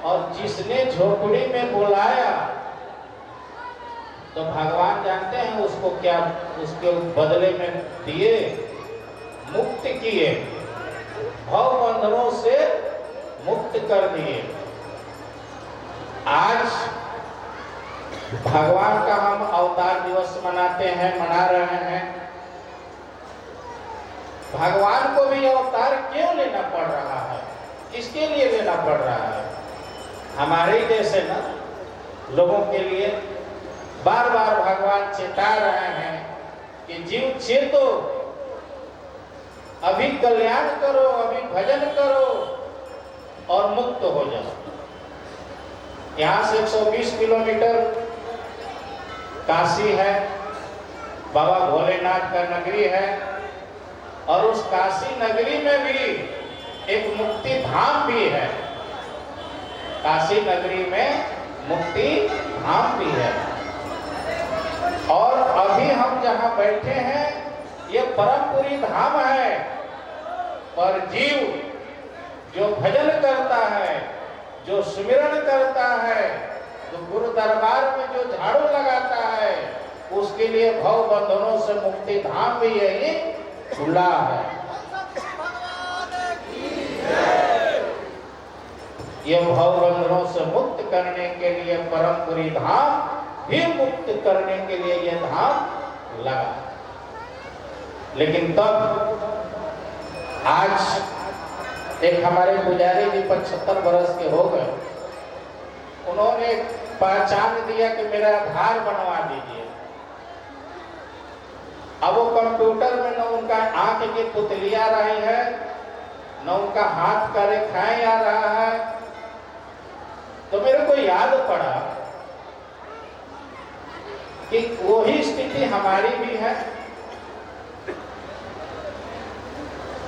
और जिसने झोपड़ी में बुलाया तो भगवान जानते हैं उसको क्या, उसके बदले में दिए, मुक्त किए, भव बंधनों से मुक्त कर दिए। आज भगवान का हम अवतार दिवस मनाते हैं, मना रहे हैं। भगवान को भी अवतार क्यों लेना पड़ रहा है, किसके लिए लेना पड़ रहा है? हमारे ही जैसे ना लोगों के लिए बार बार भगवान चेता रहे हैं कि जीव चेतो, अभी कल्याण करो, अभी भजन करो और मुक्त हो जाओ। यहाँ से 120 किलोमीटर काशी है, बाबा भोलेनाथ का नगरी है, और उस काशी नगरी में भी एक मुक्ति धाम भी है। काशी नगरी में मुक्ति धाम भी है। और अभी हम जहाँ बैठे हैं ये परमपुरी धाम है। पर जीव जो भजन करता है, जो सुमिरन करता है, जो गुरु दरबार में जो झाड़ू लगाता है, उसके लिए भव बंधनों से मुक्ति धाम भी यही खुला है। ये भव बंधनों से मुक्त करने के लिए परमपुरी धाम, भी मुक्त करने के लिए ये धाम लगा। लेकिन तब आज एक हमारे पुजारी जी 75 वर्ष के हो गए, उन्होंने पहचान दिया कि मेरा आधार बनवा दीजिए। अब वो कंप्यूटर में न उनका आंख की पुतली आ रही है, न उनका हाथ का रेखाएं आ रहा है। तो मेरे को याद पड़ा कि वही स्थिति हमारी भी है।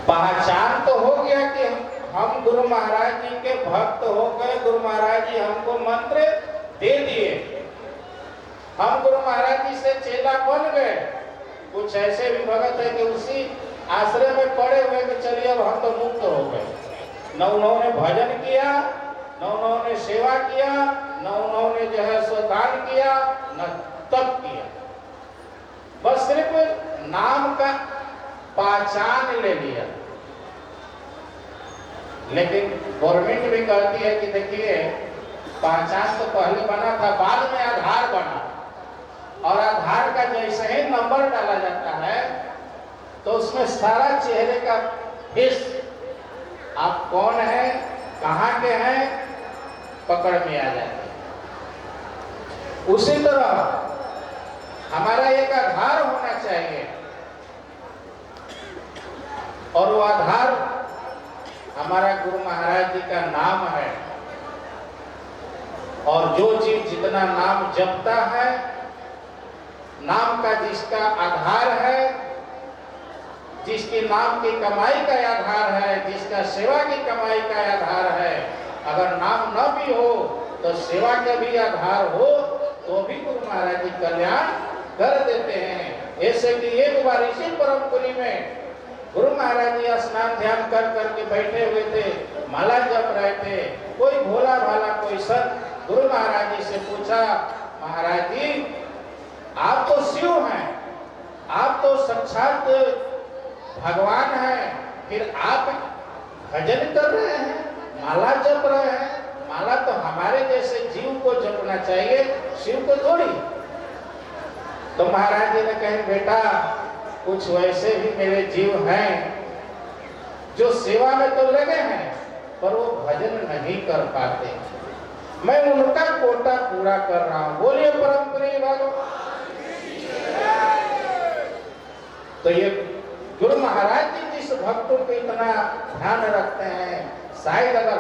पहचान तो हो गया कि हम गुरु महाराज जी के भक्त हो गए, गुरु महाराज जी हमको मंत्र दे दिए, हम गुरु महाराज जी से चेला बन गए। कुछ ऐसे भी भगत है कि उसी आश्रय में पड़े हुए कि चलिए अब हम तो मुक्त हो गए। न उन्होंने भजन किया, न उन्होंने सेवा किया, न उन्होंने जो है सो दान किया, न तप किया। बस सिर्फ नाम का पहचान ले लिया। लेकिन गवर्नमेंट भी कहती है कि देखिए पहचान तो पहले बना था, बाद में आधार बना, और आधार का जैसे ही नंबर डाला जाता है तो उसमें सारा चेहरे का फेस, आप कौन है, कहाँ के हैं, पकड़ में आ जाते हैं। उसी तरह हमारा एक आधार होना चाहिए, और वो आधार हमारा गुरु महाराज जी का नाम है। और जो जीव जितना नाम जपता है, नाम का जिसका आधार है, जिसकी नाम की कमाई का आधार है, जिसका सेवा की कमाई का आधार है, अगर नाम न भी हो तो सेवा का भी आधार हो तो भी गुरु महाराज जी कल्याण कर देते हैं। ऐसे कि एक बार इसी परमपुरी में गुरु महाराज जी स्नान ध्यान कर करके बैठे हुए थे, माला जप रहे थे। कोई भोला भाला कोई संत गुरु महाराज जी से पूछा, महाराज जी आप तो शिव हैं, आप तो साक्षात भगवान हैं, फिर आप भजन कर रहे हैं, माला जप रहे हैं। माला तो हमारे जैसे जीव को जपना चाहिए, शिव को थोड़ी। तो महाराज जी ने कहे, बेटा कुछ वैसे भी मेरे जीव हैं जो सेवा में तो लगे हैं पर वो भजन नहीं कर पाते, मैं उनका कोटा पूरा कर रहा हूं। बोलिए परमपुरी भगवान। तो ये गुरु महाराज जी जिस भक्तों को इतना ध्यान रखते हैं, शायद अगर